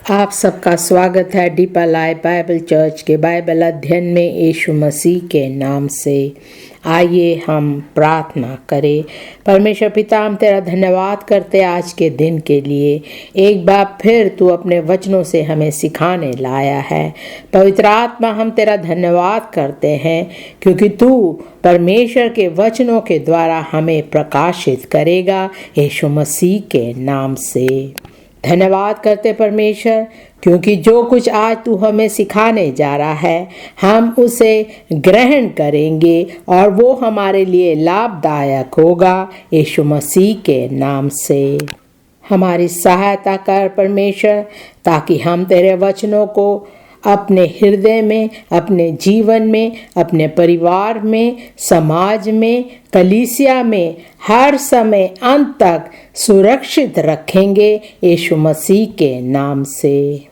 आप सबका स्वागत है डीपर लाइफ बाइबल चर्च के बाइबल अध्ययन में यीशु मसीह के नाम से। आइए हम प्रार्थना करें। परमेश्वर पिता, हम तेरा धन्यवाद करते आज के दिन के लिए। एक बार फिर तू अपने वचनों से हमें सिखाने लाया है। पवित्र आत्मा, हम तेरा धन्यवाद करते हैं क्योंकि तू परमेश्वर के वचनों के द्वारा हमें प्रकाशित करेगा। यीशु मसीह के नाम से धन्यवाद करते परमेश्वर, क्योंकि जो कुछ आज तू हमें सिखाने जा रहा है हम उसे ग्रहण करेंगे और वो हमारे लिए लाभदायक होगा। यीशु मसीह के नाम से हमारी सहायता कर परमेश्वर, ताकि हम तेरे वचनों को अपने हृदय में, अपने जीवन में, अपने परिवार में, समाज में, कलीसिया में हर समय अंत तक सुरक्षित रखेंगे। यीशु मसीह के नाम से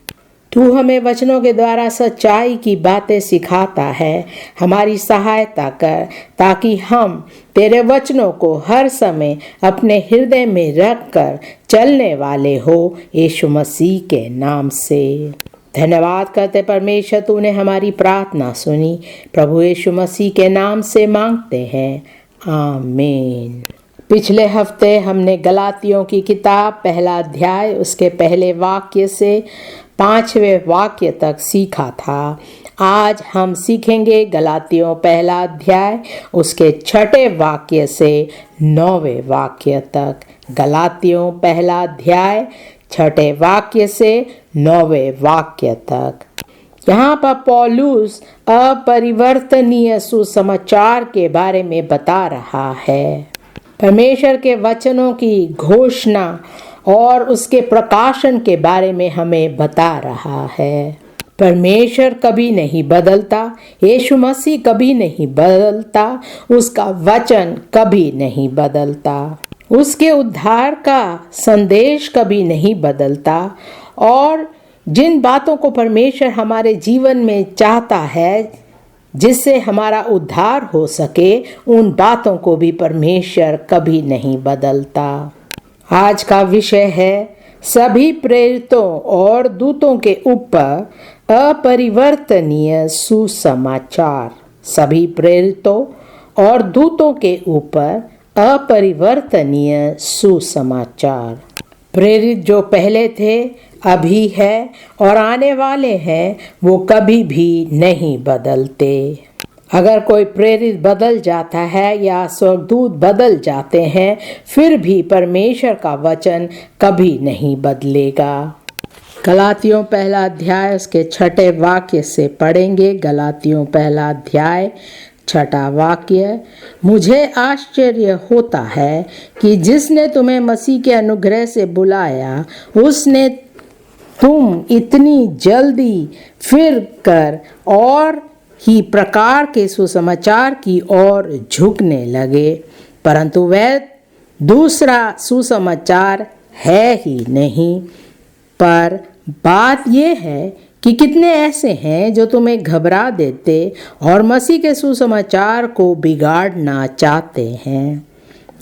तू हमें वचनों के द्वारा सच्चाई की बातें सिखाता है। हमारी सहायता कर ताकि हम तेरे वचनों को हर समय अपने हृदय में रखकर चलने वाले हो। यीशु मसीह के नाम से धन्यवाद करते परमेश्वर, तूने हमारी प्रार्थना सुनी। प्रभु यीशु मसीह के नाम से मांगते हैं, आमीन। पिछले हफ्ते हमने गलातियों की किताब पहला अध्याय उसके पहले वाक्य से 5वें वाक्य तक सीखा था। आज हम सीखेंगे गलातियों पहला अध्याय उसके 6 वाक्य से 9वें वाक्य तक। गलातियों पहला अध्याय 6 वाक्य से 9वें वाक्य तक। यहाँ पर पौलुस अपरिवर्तनीय सुसमाचार के बारे में बता रहा है। परमेश्वर के वचनों की घोषणा और उसके प्रकाशन के बारे में हमें बता रहा है। परमेश्वर कभी नहीं बदलता, यीशु मसीह कभी नहीं बदलता, उसका वचन कभी नहीं बदलता, उसके उद्धार का संदेश कभी नहीं बदलता और जिन बातों को परमेश्वर हमारे जीवन में चाहता है जिससे हमारा उद्धार हो सके, उन बातों को भी परमेश्वर कभी नहीं बदलता। आज का विषय है सभी प्रेरितों और दूतों के ऊपर अपरिवर्तनीय सुसमाचार। सभी प्रेरितों और दूतों के ऊपर अपरिवर्तनीय सुसमाचार। प्रेरित जो पहले थे, अभी है और आने वाले हैं, वो कभी भी नहीं बदलते। अगर कोई प्रेरित बदल जाता है या स्वर्गदूत बदल जाते हैं, फिर भी परमेश्वर का वचन कभी नहीं बदलेगा। गलातियों पहला अध्याय उसके 6 वाक्य से पढ़ेंगे। गलातियों पहला अध्याय 6 वाक्य। मुझे आश्चर्य होता है कि जिसने तुम्हें मसीह के अनुग्रह से बुलाया, उसने तुम इतनी जल्दी फिर कर और ही प्रकार के सुसमाचार की ओर झुकने लगे, परंतु वह दूसरा सुसमाचार है ही नहीं। पर बात यह है कि कितने ऐसे हैं जो तुम्हें घबरा देते और मसीह के सुसमाचार को बिगाड़ना चाहते हैं।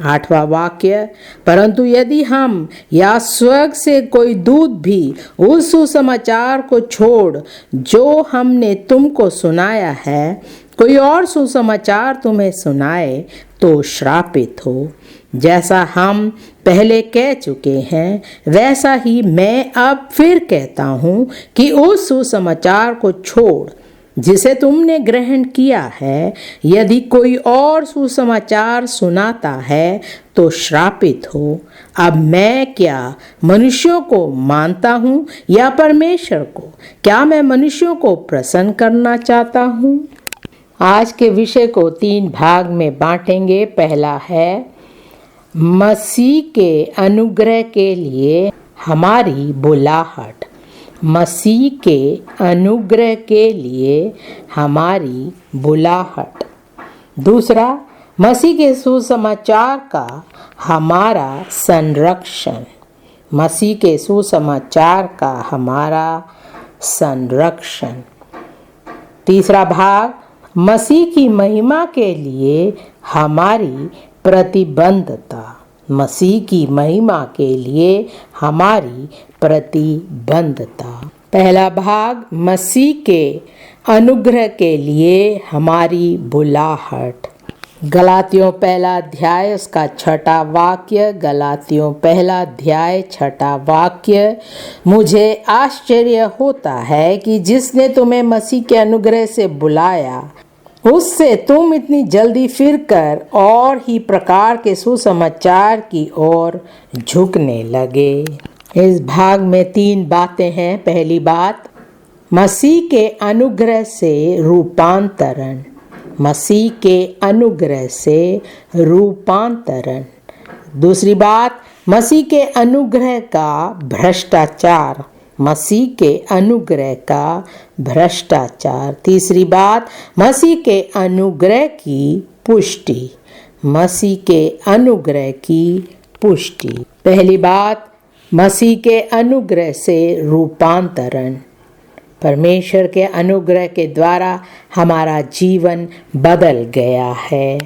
8वां वाक्य। परंतु यदि हम या स्वर्ग से कोई दूत भी उस सुसमाचार को छोड़ जो हमने तुमको सुनाया है, कोई और सुसमाचार तुम्हें सुनाए, तो श्रापित हो। जैसा हम पहले कह चुके हैं, वैसा ही मैं अब फिर कहता हूँ कि उस सुसमाचार को छोड़ जिसे तुमने ग्रहण किया है, यदि कोई और सुसमाचार सुनाता है, तो श्रापित हो। अब मैं क्या मनुष्यों को मानता हूँ या परमेश्वर को? क्या मैं मनुष्यों को प्रसन्न करना चाहता हूँ? आज के विषय को 3 भाग में बांटेंगे। पहला है मसीह के अनुग्रह के लिए हमारी बुलाहट। मसीह के अनुग्रह के लिए हमारी बुलाहट। दूसरा, मसीह के सुसमाचार का हमारा संरक्षण। मसीह के सुसमाचार का हमारा संरक्षण। तीसरा भाग, मसीह की महिमा के लिए हमारी प्रतिबद्धता। मसीह की महिमा के लिए हमारी प्रतिबद्धता। पहला भाग, मसीह के अनुग्रह के लिए हमारी बुलाहट। गलातियों पहला अध्याय उसका 6वां वाक्य। गलातियों पहला अध्याय 6वां वाक्य। मुझे आश्चर्य होता है कि जिसने तुम्हें मसीह के अनुग्रह से बुलाया उससे तुम इतनी जल्दी फिरकर और ही प्रकार के सुसमाचार की ओर झुकने लगे। इस भाग में 3 बातें हैं। पहली बात, मसीह के अनुग्रह से रूपांतरण। मसीह के अनुग्रह से रूपांतरण। दूसरी बात, मसीह के अनुग्रह का भ्रष्टाचार। मसीह के अनुग्रह का भ्रष्टाचार। तीसरी बात, मसीह के अनुग्रह की पुष्टि। मसीह के अनुग्रह की पुष्टि। पहली बात, मसीह के अनुग्रह से रूपांतरण। परमेश्वर के अनुग्रह के द्वारा हमारा जीवन बदल गया है।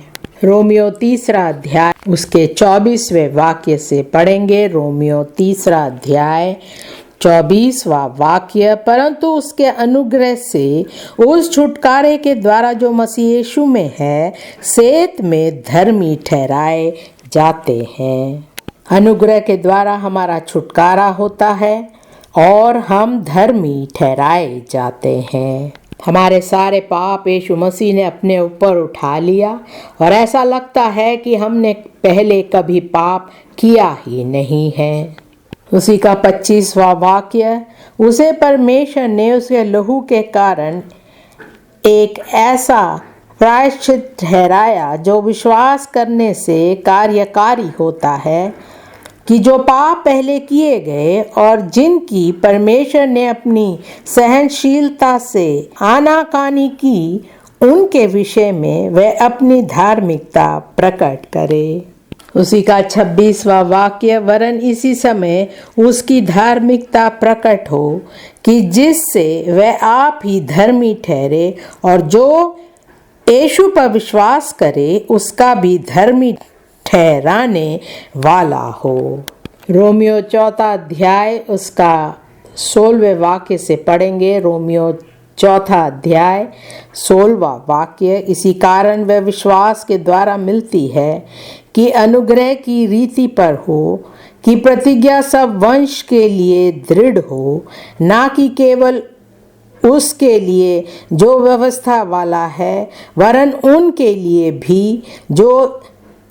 रोमियो 3 अध्याय उसके 24वें वाक्य से पढ़ेंगे। रोमियो 3 अध्याय 24वां वाक्य। परंतु उसके अनुग्रह से उस छुटकारे के द्वारा जो मसीह यीशु में है, सेत में धर्मी ठहराए जाते हैं। अनुग्रह के द्वारा हमारा छुटकारा होता है और हम धर्मी ठहराए जाते हैं। हमारे सारे पाप यीशु मसीह ने अपने ऊपर उठा लिया और ऐसा लगता है कि हमने पहले कभी पाप किया ही नहीं है। उसी का 25वां वाक्य, उसे परमेश्वर ने उसके लहू के कारण एक ऐसा प्रायश्चित ठहराया जो विश्वास करने से कार्यकारी होता है, कि जो पाप पहले किए गए और जिनकी परमेश्वर ने अपनी सहनशीलता से आनाकानी की, उनके विषय में वह अपनी धार्मिकता प्रकट करे। उसी का 26वां वाक्य, वरन इसी समय उसकी धार्मिकता प्रकट हो कि जिससे वह आप ही धर्मी ठहरे और जो यीशु पर विश्वास करे उसका भी धर्मी ठहराने वाला हो। रोमियो 4 अध्याय उसका 16वें वाक्य से पढ़ेंगे। रोमियो 4 अध्याय 16वां वाक्य। इसी कारण वह विश्वास के द्वारा मिलती है कि अनुग्रह की रीति पर हो, कि प्रतिज्ञा सब वंश के लिए दृढ़ हो, ना कि केवल उसके लिए जो व्यवस्था वाला है, वरन उनके लिए भी जो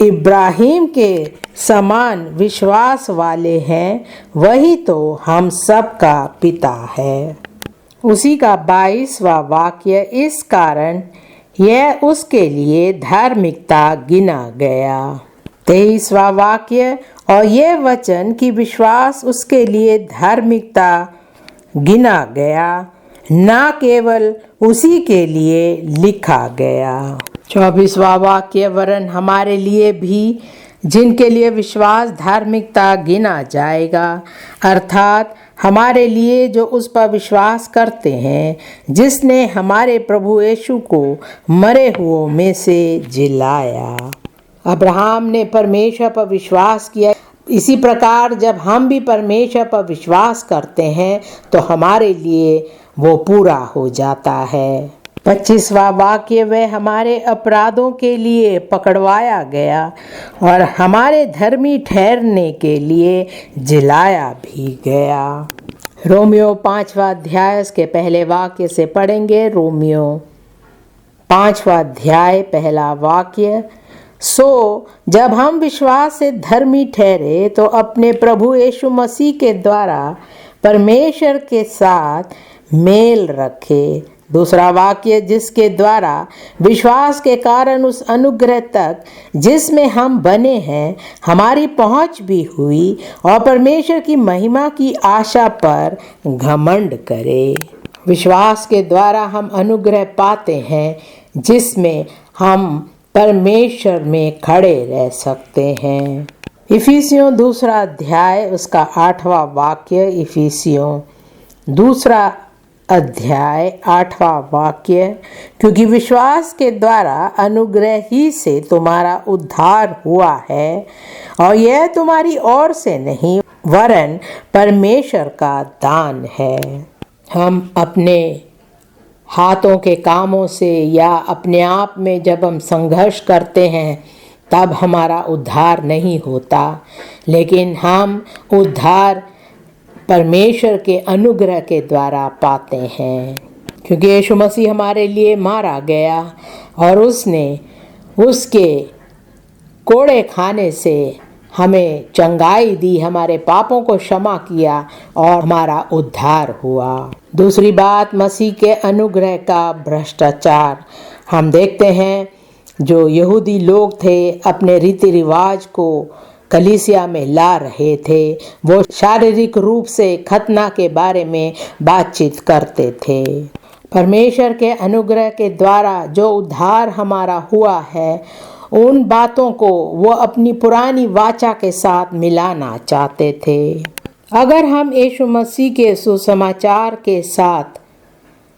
इब्राहिम के समान विश्वास वाले हैं, वही तो हम सब का पिता है। उसी का 22वां वाक्य, इस कारण यह उसके लिए धार्मिकता गिना गया। 23वां वाक्य, और यह वचन कि विश्वास उसके लिए धार्मिकता गिना गया, ना केवल उसी के लिए लिखा गया। 24वां वाक्य, वरन हमारे लिए भी जिनके लिए विश्वास धार्मिकता गिना जाएगा, अर्थात हमारे लिए जो उस पर विश्वास करते हैं, जिसने हमारे प्रभु यीशु को मरे हुओं में से जिलाया। अब्राहम ने परमेश्वर पर विश्वास किया, इसी प्रकार जब हम भी परमेश्वर पर विश्वास करते हैं तो हमारे लिए वो पूरा हो जाता है। 25वां वाक्य, वह हमारे अपराधों के लिए पकड़वाया गया और हमारे धर्मी ठहरने के लिए जिलाया भी गया। रोमियो 5वां अध्याय उसके पहले वाक्य से पढ़ेंगे। रोमियो 5वां अध्याय पहला वाक्य, सो जब हम विश्वास से धर्मी ठहरे तो अपने प्रभु यीशु मसीह के द्वारा परमेश्वर के साथ मेल रखे। दूसरा वाक्य, जिसके द्वारा विश्वास के कारण उस अनुग्रह तक जिसमें हम बने हैं हमारी पहुंच भी हुई और परमेश्वर की महिमा की आशा पर घमंड करे। विश्वास के द्वारा हम अनुग्रह पाते हैं जिसमें हम परमेश्वर में खड़े रह सकते हैं। इफिसियों 2 अध्याय उसका 8वां वाक्य। इफिसियों 2 अध्याय 8वां वाक्य, क्योंकि विश्वास के द्वारा अनुग्रह ही से तुम्हारा उद्धार हुआ है और यह तुम्हारी ओर से नहीं वरन परमेश्वर का दान है। हम अपने हाथों के कामों से या अपने आप में जब हम संघर्ष करते हैं तब हमारा उद्धार नहीं होता, लेकिन हम उद्धार परमेश्वर के अनुग्रह के द्वारा पाते हैं, क्योंकि यीशु मसीह हमारे लिए मारा गया और उसने उसके कोड़े खाने से हमें चंगाई दी, हमारे पापों को क्षमा किया और हमारा उद्धार हुआ। दूसरी बात, मसीह के अनुग्रह का भ्रष्टाचार। हम देखते हैं जो यहूदी लोग थे अपने रीति रिवाज को कलीसिया में ला रहे थे। वो शारीरिक रूप से खतना के बारे में बातचीत करते थे। परमेश्वर के अनुग्रह के द्वारा जो उद्धार हमारा हुआ है, उन बातों को वो अपनी पुरानी वाचा के साथ मिलाना चाहते थे। अगर हम यीशु मसीह के सुसमाचार के साथ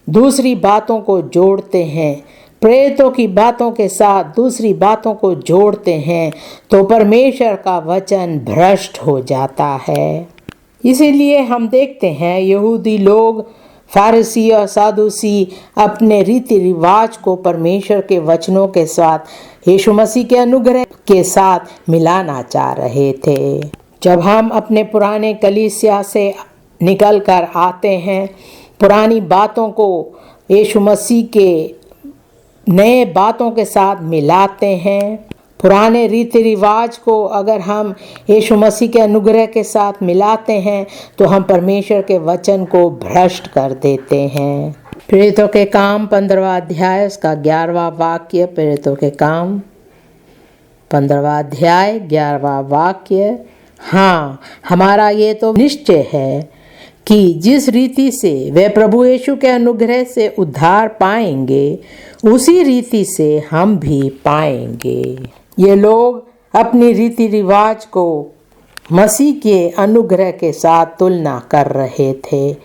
दूसरी बातों को जोड़ते हैं, प्रेरितों की बातों के साथ दूसरी बातों को जोड़ते हैं, तो परमेश्वर का वचन भ्रष्ट हो जाता है। इसीलिए हम देखते हैं यहूदी लोग, फारसी और सादूसी अपने रीति रिवाज को परमेश्वर के वचनों के साथ यीशु मसीह के अनुग्रह के साथ मिलाना चाह रहे थे। जब हम अपने पुराने कलीसिया से निकल कर आते हैं, पुरानी बातों को यीशु मसीह के नए बातों के साथ मिलाते हैं, पुराने रीति रिवाज को अगर हम यीशु मसीह के अनुग्रह के साथ मिलाते हैं, तो हम परमेश्वर के वचन को भ्रष्ट कर देते हैं। प्रेरितों के काम 15वां अध्याय उसका 11वां वाक्य। प्रेरितों के काम 15वां अध्याय 11वां वाक्य। हाँ, हमारा ये तो निश्चय है कि जिस रीति से वे प्रभु यीशु के अनुग्रह से उद्धार पाएंगे, उसी रीति से हम भी पाएंगे। ये लोग अपनी रीति रिवाज को मसीह के अनुग्रह के साथ तुलना कर रहे थे।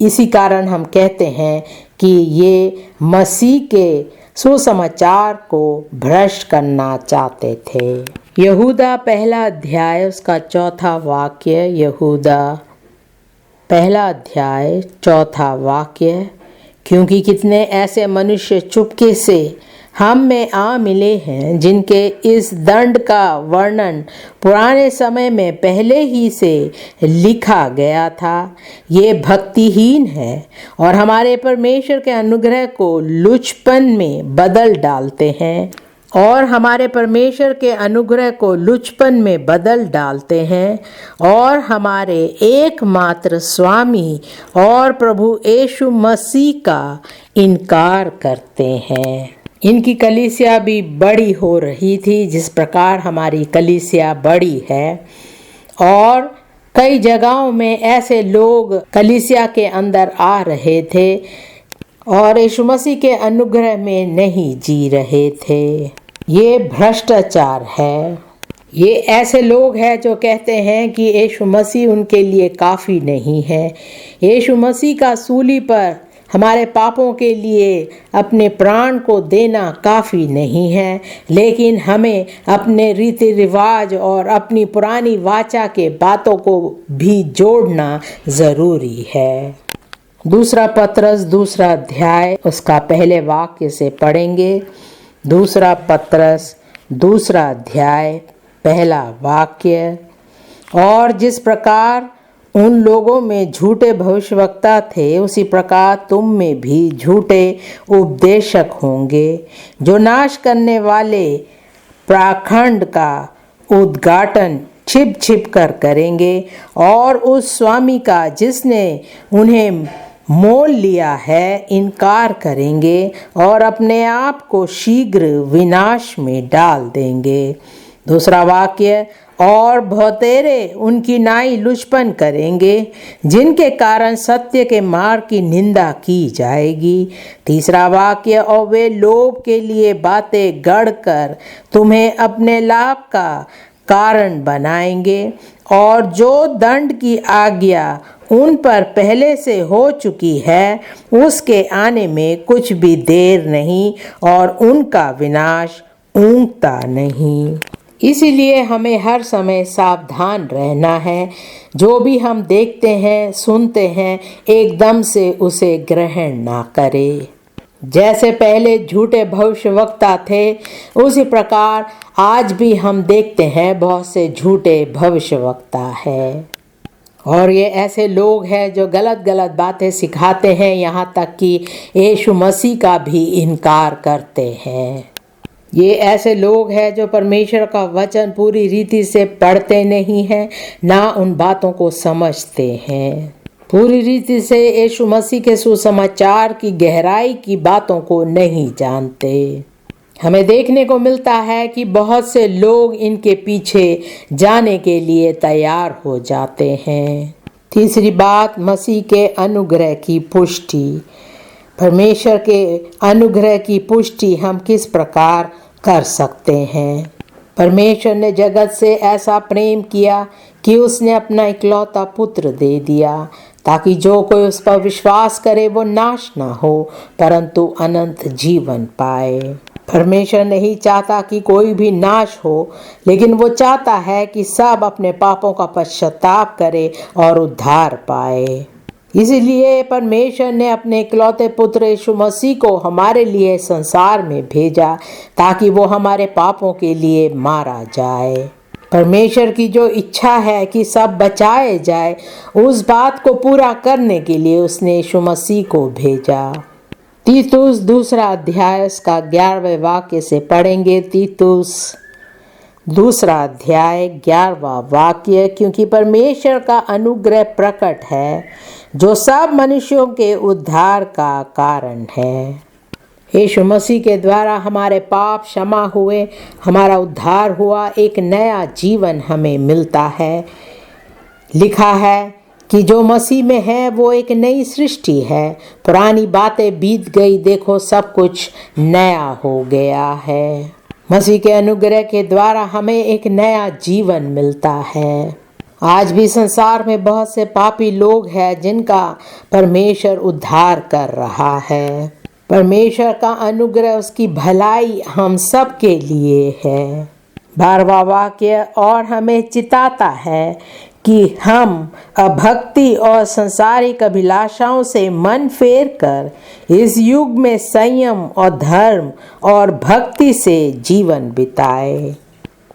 इसी कारण हम कहते हैं कि ये मसीह के सुसमाचार को भ्रष्ट करना चाहते थे। यहूदा पहला अध्याय उसका 4था वाक्य। यहूदा पहला अध्याय 4था वाक्य। क्योंकि कितने ऐसे मनुष्य चुपके से हम में आ मिले हैं, जिनके इस दंड का वर्णन पुराने समय में पहले ही से लिखा गया था। ये भक्तिहीन है और हमारे परमेश्वर के अनुग्रह को लुचपन में बदल डालते हैं और हमारे परमेश्वर के अनुग्रह को लुचपन में बदल डालते हैं और हमारे एकमात्र स्वामी और प्रभु यीशु मसीह का इनकार करते हैं। इनकी कलीसिया भी बड़ी हो रही थी, जिस प्रकार हमारी कलीसिया बड़ी है, और कई जगहों में ऐसे लोग कलीसिया के अंदर आ रहे थे और यीशु मसीह के अनुग्रह में नहीं जी रहे थे। ये भ्रष्टाचार है। ये ऐसे लोग हैं जो कहते हैं कि यीशु मसीह उनके लिए काफ़ी नहीं है। यीशु मसीह का सूली पर हमारे पापों के लिए अपने प्राण को देना काफ़ी नहीं है, लेकिन हमें अपने रीति रिवाज और अपनी पुरानी वाचा के बातों को भी जोड़ना ज़रूरी है। दूसरा पत्रस 2 अध्याय उसका पहले वाक्य से पढ़ेंगे। दूसरा पत्रस 2 अध्याय पहला वाक्य। और जिस प्रकार उन लोगों में झूठे भविष्यवक्ता थे, उसी प्रकार तुम में भी झूठे उपदेशक होंगे, जो नाश करने वाले पाखंड का उद्घाटन छिप छिप कर करेंगे और उस स्वामी का जिसने उन्हें मोल लिया है इनकार करेंगे और अपने आप को शीघ्र विनाश में डाल देंगे। दूसरा वाक्य। और बहुतेरे उनकी नाई लुचपन करेंगे, जिनके कारण सत्य के मार्ग की निंदा की जाएगी। तीसरा वाक्य। और वे लोभ के लिए बातें गढ़कर तुम्हें अपने लाभ का कारण बनाएंगे, और जो दंड की आज्ञा उन पर पहले से हो चुकी है, उसके आने में कुछ भी देर नहीं और उनका विनाश ऊँघता नहीं। इसीलिए हमें हर समय सावधान रहना है। जो भी हम देखते हैं, सुनते हैं, एकदम से उसे ग्रहण ना करें। जैसे पहले झूठे भविष्यवक्ता थे, उसी प्रकार आज भी हम देखते हैं बहुत से झूठे भविष्यवक्ता हैं। और ये ऐसे लोग हैं जो गलत गलत बातें सिखाते हैं, यहाँ तक कि यीशु मसीह का भी इनकार करते हैं। ये ऐसे लोग हैं जो परमेश्वर का वचन पूरी रीति से पढ़ते नहीं हैं, ना उन बातों को समझते हैं। पूरी रीति से यीशु मसीह के सुसमाचार की गहराई की बातों को नहीं जानते। हमें देखने को मिलता है कि बहुत से लोग इनके पीछे जाने के लिए तैयार हो जाते हैं। तीसरी बात, मसीह के अनुग्रह की पुष्टि। परमेश्वर के अनुग्रह की पुष्टि हम किस प्रकार कर सकते हैं? परमेश्वर ने जगत से ऐसा प्रेम किया कि उसने अपना इकलौता पुत्र दे दिया, ताकि जो कोई उस पर विश्वास करे वो नाश ना हो, परंतु अनंत जीवन पाए। परमेश्वर नहीं चाहता कि कोई भी नाश हो, लेकिन वो चाहता है कि सब अपने पापों का पश्चाताप करे और उद्धार पाए। इसलिए परमेश्वर ने अपने इकलौते पुत्र यीशु मसीह को हमारे लिए संसार में भेजा, ताकि वो हमारे पापों के लिए मारा जाए। परमेश्वर की जो इच्छा है कि सब बचाए जाए, उस बात को पूरा करने के लिए उसने यीशु मसीह को भेजा। तीतुस 2 अध्याय उसका 11वें वाक्य से पढ़ेंगे। तीतुस 2 अध्याय 11वां वाक्य। क्योंकि परमेश्वर का अनुग्रह प्रकट है, जो सब मनुष्यों के उद्धार का कारण है। यीशु मसीह के द्वारा हमारे पाप क्षमा हुए, हमारा उद्धार हुआ, एक नया जीवन हमें मिलता है। लिखा है कि जो मसीह में है वो एक नई सृष्टि है, पुरानी बातें बीत गई, देखो सब कुछ नया हो गया है। मसीह के अनुग्रह के द्वारा हमें एक नया जीवन मिलता है। आज भी संसार में बहुत से पापी लोग हैं जिनका परमेश्वर उद्धार कर रहा है। परमेश्वर का अनुग्रह, उसकी भलाई हम सब के लिए है। 12वां वाक्य, और हमें चिताता है कि हम अभक्ति और संसारिक अभिलाषाओं से मन फेर कर इस युग में संयम और धर्म और भक्ति से जीवन बिताए।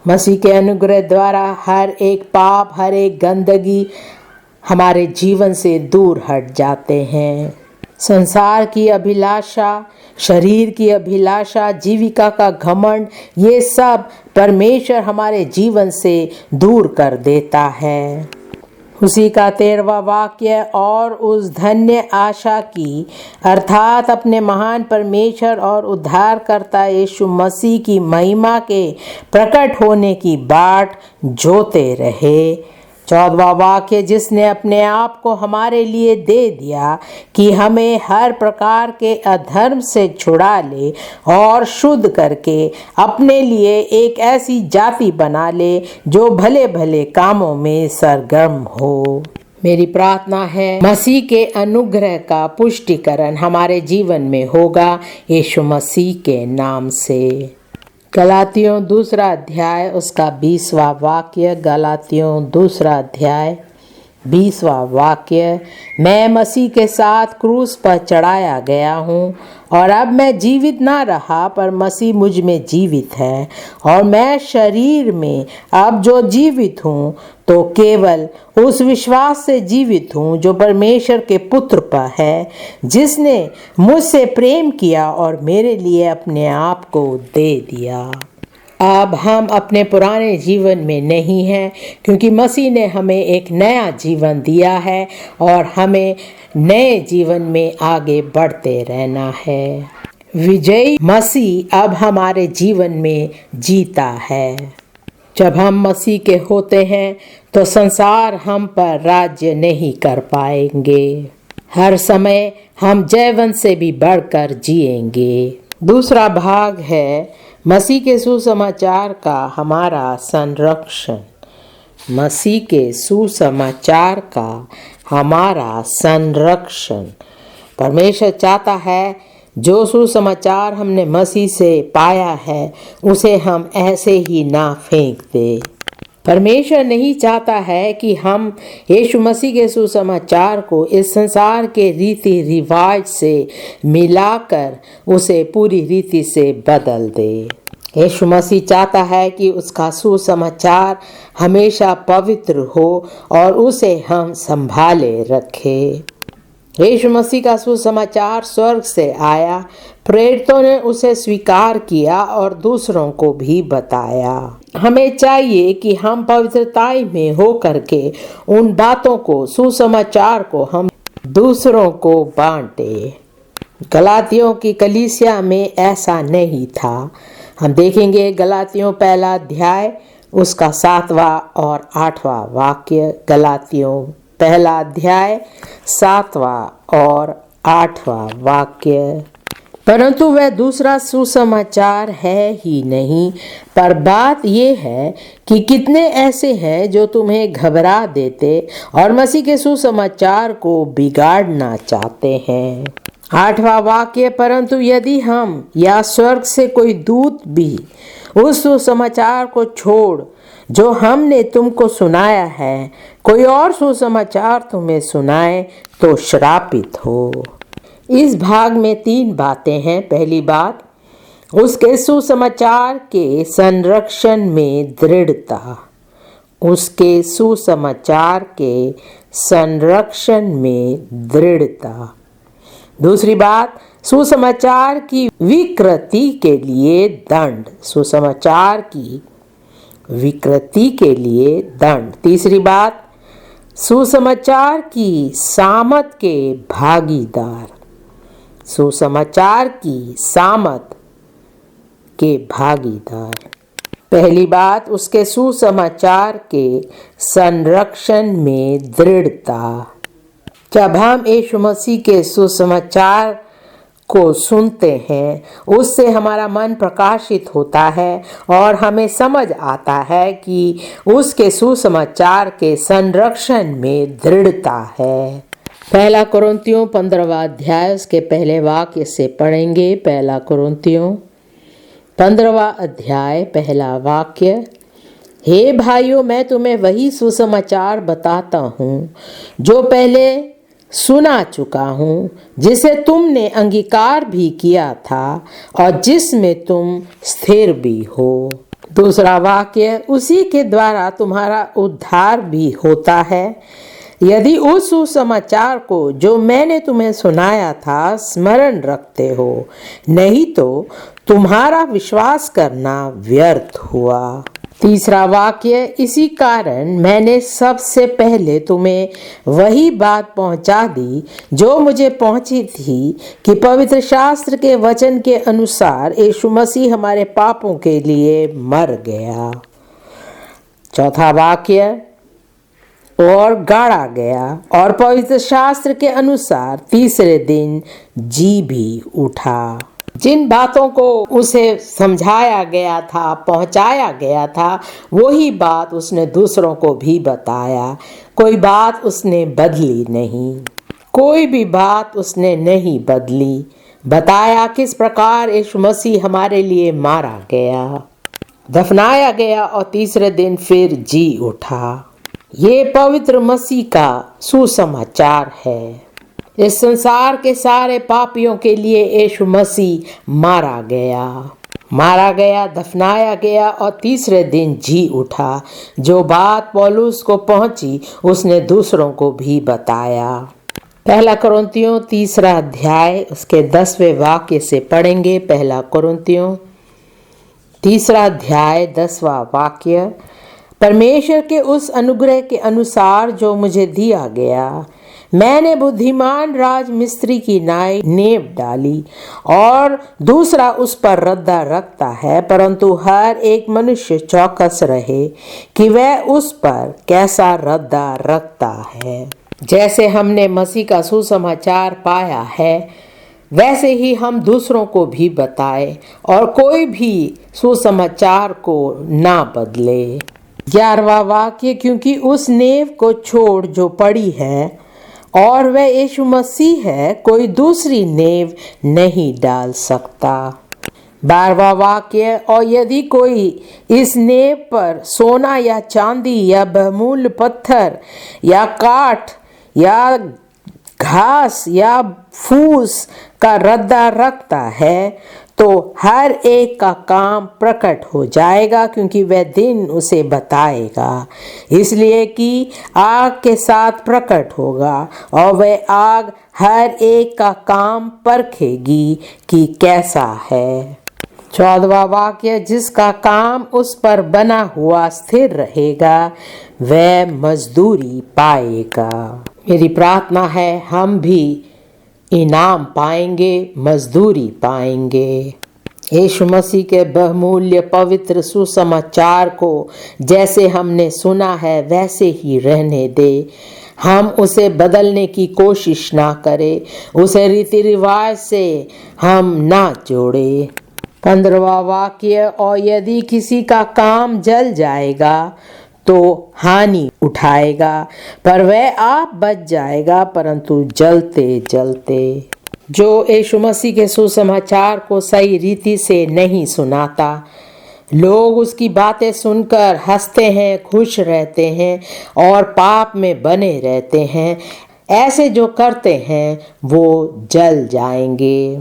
मसीह के अनुग्रह द्वारा हर एक पाप, हर एक गंदगी हमारे जीवन से दूर हट जाते हैं। संसार की अभिलाषा, शरीर की अभिलाषा, जीविका का घमंड, ये सब परमेश्वर हमारे जीवन से दूर कर देता है। उसी का 13वां वाक्य, और उस धन्य आशा की अर्थात अपने महान परमेश्वर और उद्धारकर्ता यीशु मसीह की महिमा के प्रकट होने की बाट जोते रहे। 14वां वाक्य, जिसने अपने आप को हमारे लिए दे दिया कि हमें हर प्रकार के अधर्म से छुड़ा ले और शुद्ध करके अपने लिए एक ऐसी जाति बना ले जो भले भले कामों में सरगर्म हो। मेरी प्रार्थना है मसीह के अनुग्रह का पुष्टिकरण हमारे जीवन में होगा, यीशु मसीह के नाम से। गलातियों 2 अध्याय उसका 20वां वाक्य। गलातियों 2 अध्याय 20वां वाक्य, मैं मसीह के साथ क्रूस पर चढ़ाया गया हूँ, और अब मैं जीवित ना रहा, पर मसीह मुझ में जीवित है। और मैं शरीर में अब जो जीवित हूँ, तो केवल उस विश्वास से जीवित हूँ जो परमेश्वर के पुत्र पर है, जिसने मुझसे प्रेम किया और मेरे लिए अपने आप को दे दिया। अब हम अपने पुराने जीवन में नहीं हैं, क्योंकि मसीह ने हमें एक नया जीवन दिया है और हमें नए जीवन में आगे बढ़ते रहना है। विजयी मसीह अब हमारे जीवन में जीता है। जब हम मसीह के होते हैं तो संसार हम पर राज्य नहीं कर पाएंगे। हर समय हम जयवंत से भी बढ़कर जिएंगे। दूसरा भाग है मसीह के सुसमाचार का हमारा संरक्षण। मसीह के सुसमाचार का हमारा संरक्षण। परमेश्वर चाहता है जो सुसमाचार हमने मसीह से पाया है उसे हम ऐसे ही ना फेंक दे। परमेश्वर नहीं चाहता है कि हम यीशु मसीह के सुसमाचार को इस संसार के रीति रिवाज से मिलाकर उसे पूरी रीति से बदल दे। यीशु मसीह चाहता है कि उसका सुसमाचार हमेशा पवित्र हो और उसे हम संभाले रखें। यीशु मसीह का सुसमाचार स्वर्ग से आया, प्रेरितों ने उसे स्वीकार किया और दूसरों को भी बताया। हमें चाहिए कि हम पवित्रताई में हो करके उन बातों को, सुसमाचार को हम दूसरों को बांटे। गलातियों की कलीसिया में ऐसा नहीं था। हम देखेंगे गलातियों पहला अध्याय उसका 7वां और 8वां वाक्य। गलातियों पहला अध्याय 7वां और 8वां वाक्य। परंतु वह दूसरा सुसमाचार है ही नहीं, पर बात यह है कि कितने ऐसे हैं जो तुम्हें घबरा देते और मसीह के सुसमाचार को बिगाड़ना चाहते हैं। 8वां वाक्य, परंतु यदि हम या स्वर्ग से कोई दूत भी उस सुसमाचार को छोड़ जो हमने तुमको सुनाया है, कोई और सुसमाचार तुम्हें सुनाए तो श्रापित हो। इस भाग में 3 बातें हैं। पहली बात, उसके सुसमाचार के संरक्षण में दृढ़ता। उसके सुसमाचार के संरक्षण में दृढ़ता। दूसरी बात, सुसमाचार की विकृति के लिए दंड। सुसमाचार की विकृति के लिए दंड। तीसरी बात, सुसमाचार की सामत के भागीदार। सुसमाचार की सामत के भागीदार। पहली बात, उसके सुसमाचार के संरक्षण में दृढ़ता। जब हम यीशु मसीह के सुसमाचार को सुनते हैं, उससे हमारा मन प्रकाशित होता है और हमें समझ आता है कि उसके सुसमाचार के संरक्षण में दृढ़ता है। पहला कुरिन्थियों 15वां अध्याय उसके पहले वाक्य से पढ़ेंगे। पहला कुरिन्थियों 15वां अध्याय पहला वाक्य। हे भाइयों, मैं तुम्हें वही सुसमाचार बताता हूँ जो पहले सुना चुका हूँ, जिसे तुमने अंगीकार भी किया था और जिसमें तुम स्थिर भी हो। दूसरा वाक्य, उसी के द्वारा तुम्हारा उद्धार भी होता है, यदि उस सुसमाचार को जो मैंने तुम्हें सुनाया था स्मरण रखते हो, नहीं तो तुम्हारा विश्वास करना व्यर्थ हुआ। तीसरा वाक्य, इसी कारण मैंने सबसे पहले तुम्हें वही बात पहुंचा दी जो मुझे पहुंची थी कि पवित्र शास्त्र के वचन के अनुसार यीशु मसीह हमारे पापों के लिए मर गया। चौथा वाक्य, और गाड़ा गया और पवित्र शास्त्र के अनुसार तीसरे दिन जी भी उठा। जिन बातों को उसे समझाया गया था, पहुंचाया गया था, वही बात उसने दूसरों को भी बताया। कोई बात उसने बदली नहीं, कोई भी बात उसने नहीं बदली। बताया किस प्रकार यीशु मसीह हमारे लिए मारा गया, दफनाया गया और तीसरे दिन फिर जी उठा। ये पवित्र मसीह का सुसमाचार है। इस संसार के सारे पापियों के लिए यीशु मसीह मारा गया, दफनाया गया और तीसरे दिन जी उठा। जो बात पौलुस को पहुंची उसने दूसरों को भी बताया। पहला कुरिन्थियों 3 अध्याय उसके 10वें वाक्य से पढ़ेंगे। पहला कुरिन्थियों 3 अध्याय 10वां वाक्य। परमेश्वर के उस अनुग्रह के अनुसार जो मुझे दिया गया, मैंने बुद्धिमान राजमिस्त्री की नाई नींव डाली और दूसरा उस पर रद्दा रखता है, परंतु हर एक मनुष्य चौकस रहे कि वह उस पर कैसा रद्दा रखता है। जैसे हमने मसीह का सुसमाचार पाया है, वैसे ही हम दूसरों को भी बताए और कोई भी सुसमाचार को ना बदले। 11वां वाक्य, क्योंकि उस नेव को छोड़ जो पड़ी है और वह यीशु मसीह है, कोई दूसरी नींव नहीं डाल सकता। 12वां वाक्य, और यदि कोई इस नींव पर सोना या चांदी या बहुमूल्य पत्थर या काठ या घास या फूस का रद्दा रखता है तो हर एक का काम प्रकट हो जाएगा, क्योंकि वह दिन उसे बताएगा, इसलिए कि आग के साथ प्रकट होगा और वह आग हर एक का काम परखेगी कि कैसा है। 14वां वाक्य, जिसका काम उस पर बना हुआ स्थिर रहेगा वह मजदूरी पाएगा। मेरी प्रार्थना है हम भी इनाम पाएंगे, मजदूरी पाएंगे। यीशु मसीह के बहुमूल्य पवित्र सुसमाचार को जैसे हमने सुना है वैसे ही रहने दे। हम उसे बदलने की कोशिश ना करें, उसे रीति रिवाज से हम ना जोड़े। 15वां वाक्य, और यदि किसी का काम जल जाएगा तो हानि उठाएगा, पर वह आप बच जाएगा, परंतु जलते जलते। जो यीशु मसीह के सुसमाचार को सही रीति से नहीं सुनाता, लोग उसकी बातें सुनकर हंसते हैं, खुश रहते हैं और पाप में बने रहते हैं। ऐसे जो करते हैं वो जल जाएंगे।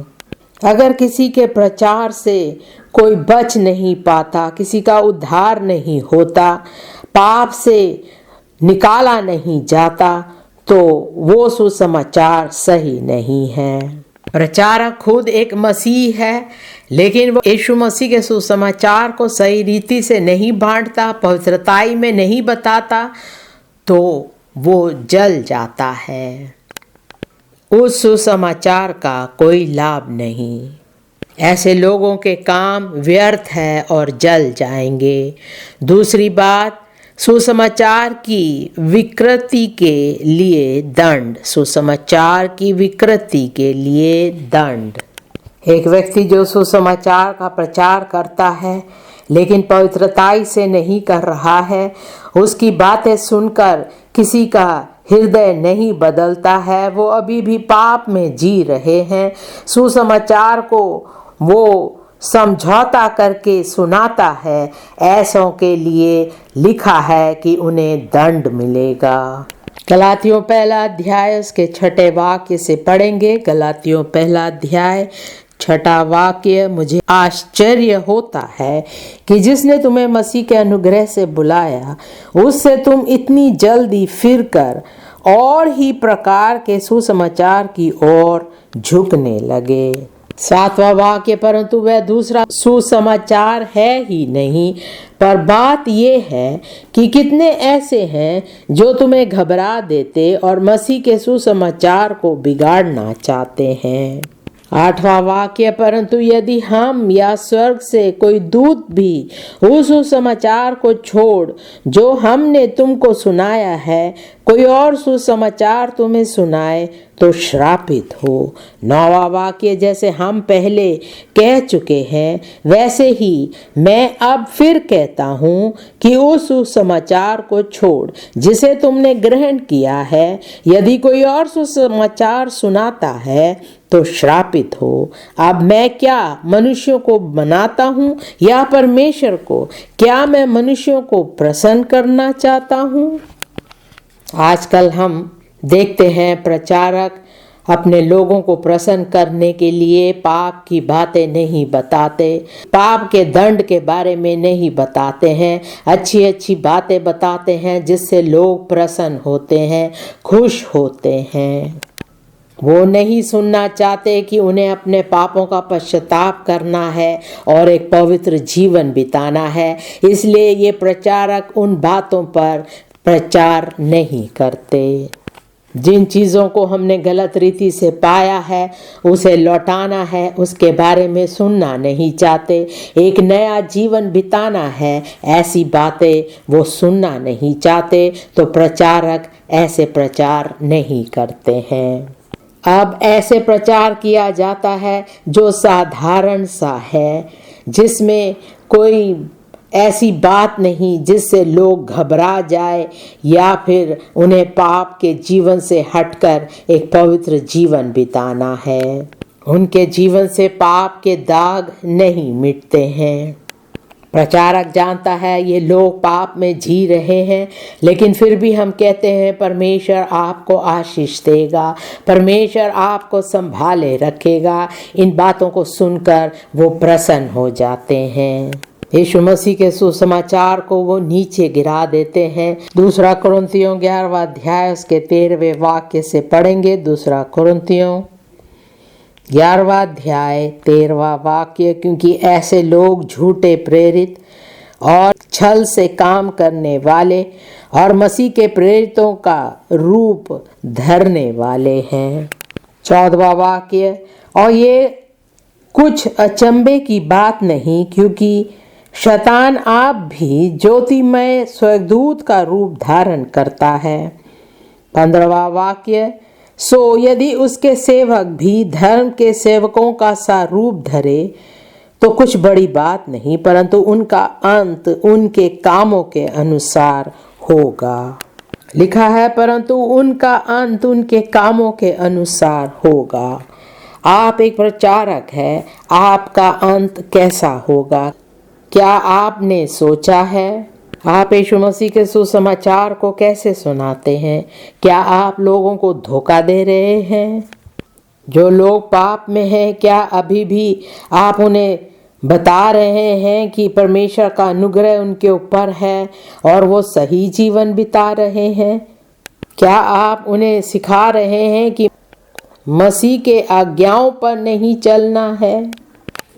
अगर किसी के प्रचार से कोई बच नहीं पाता, किसी का उद्धार नहीं होता, पाप से निकाला नहीं जाता, तो वो सुसमाचार सही नहीं है। प्रचारक खुद एक मसीह है, लेकिन वो यीशु मसीह के सुसमाचार को सही रीति से नहीं बांटता, पवित्रताई में नहीं बताता, तो वो जल जाता है। उस सुसमाचार का कोई लाभ नहीं। ऐसे लोगों के काम व्यर्थ है और जल जाएंगे। दूसरी बात, सुसमाचार की विकृति के लिए दंड। सुसमाचार की विकृति के लिए दंड। एक व्यक्ति जो सुसमाचार का प्रचार करता है लेकिन पवित्रताई से नहीं कर रहा है, उसकी बातें सुनकर किसी का हृदय नहीं बदलता है, वो अभी भी पाप में जी रहे हैं। सुसमाचार को वो समझौता करके सुनाता है, ऐसों के लिए लिखा है कि उन्हें दंड मिलेगा। गलातियों 1 अध्याय उसके 6 वाक्य से पढ़ेंगे। गलातियों 1 अध्याय 6 वाक्य, मुझे आश्चर्य होता है कि जिसने तुम्हें मसीह के अनुग्रह से बुलाया उससे तुम इतनी जल्दी फिरकर और ही प्रकार के सुसमाचार की ओर झुकने लगे। 7वां वाक्य, परंतु वह दूसरा सुसमाचार है ही नहीं, पर बात यह है कि कितने ऐसे हैं जो तुम्हें घबरा देते और मसीह के सुसमाचार को बिगाड़ना चाहते हैं। 8वां वाक्य, परंतु यदि हम या स्वर्ग से कोई दूत भी उस सुसमाचार को छोड़ जो हमने तुमको सुनाया है, कोई और सुसमाचार तुम्हें सुनाए तो श्रापित हो। 9वां वाक्य, जैसे हम पहले कह चुके हैं वैसे ही मैं अब फिर कहता हूँ कि उस सुसमाचार को छोड़ जिसे तुमने ग्रहण किया है, यदि कोई और सुसमाचार सुनाता है तो श्रापित हो। अब मैं क्या मनुष्यों को मनाता हूँ या परमेश्वर को? क्या मैं मनुष्यों को प्रसन्न करना चाहता हूँ? आजकल हम देखते हैं प्रचारक अपने लोगों को प्रसन्न करने के लिए पाप की बातें नहीं बताते, पाप के दंड के बारे में नहीं बताते हैं, अच्छी अच्छी बातें बताते हैं जिससे लोग प्रसन्न होते हैं, खुश होते हैं। वो नहीं सुनना चाहते कि उन्हें अपने पापों का पश्चाताप करना है और एक पवित्र जीवन बिताना है, इसलिए ये प्रचारक उन बातों पर प्रचार नहीं करते। जिन चीज़ों को हमने गलत रीति से पाया है उसे लौटाना है, उसके बारे में सुनना नहीं चाहते। एक नया जीवन बिताना है, ऐसी बातें वो सुनना नहीं चाहते, तो प्रचारक ऐसे प्रचार नहीं करते हैं। अब ऐसे प्रचार किया जाता है जो साधारण सा है, जिसमें कोई ऐसी बात नहीं जिससे लोग घबरा जाए या फिर उन्हें पाप के जीवन से हटकर एक पवित्र जीवन बिताना है। उनके जीवन से पाप के दाग नहीं मिटते हैं। प्रचारक जानता है ये लोग पाप में जी रहे हैं, लेकिन फिर भी हम कहते हैं परमेश्वर आपको आशीष देगा, परमेश्वर आपको संभाले रखेगा। इन बातों को सुनकर वो प्रसन्न हो जाते हैं। यीशु मसीह के सुसमाचार को वो नीचे गिरा देते हैं। 2 कुरिन्थियों 11वां अध्याय उसके 13वें वाक्य से पढ़ेंगे। 2 कुरिन्थियों 11वां अध्याय 13वां वाक्य। क्योंकि ऐसे लोग झूठे प्रेरित और छल से काम करने वाले और मसीह के प्रेरितों का रूप धरने वाले हैं। 14वां वाक्य। और ये कुछ अचंभे की बात नहीं, क्योंकि शैतान आप भी ज्योतिमय स्वर्गदूत का रूप धारण करता है। 15वां वाक्य। सो यदि उसके सेवक भी धर्म के सेवकों का सा रूप धरे तो कुछ बड़ी बात नहीं, परंतु उनका अंत उनके कामों के अनुसार होगा। लिखा है परंतु उनका अंत उनके कामों के अनुसार होगा। आप एक प्रचारक हैं, आपका अंत कैसा होगा? क्या आपने सोचा है? आप यीशु मसीह के सुसमाचार को कैसे सुनाते हैं? क्या आप लोगों को धोखा दे रहे हैं? जो लोग पाप में हैं, क्या अभी भी आप उन्हें बता रहे हैं कि परमेश्वर का अनुग्रह उनके ऊपर है और वो सही जीवन बिता रहे हैं? क्या आप उन्हें सिखा रहे हैं कि मसीह के आज्ञाओं पर नहीं चलना है?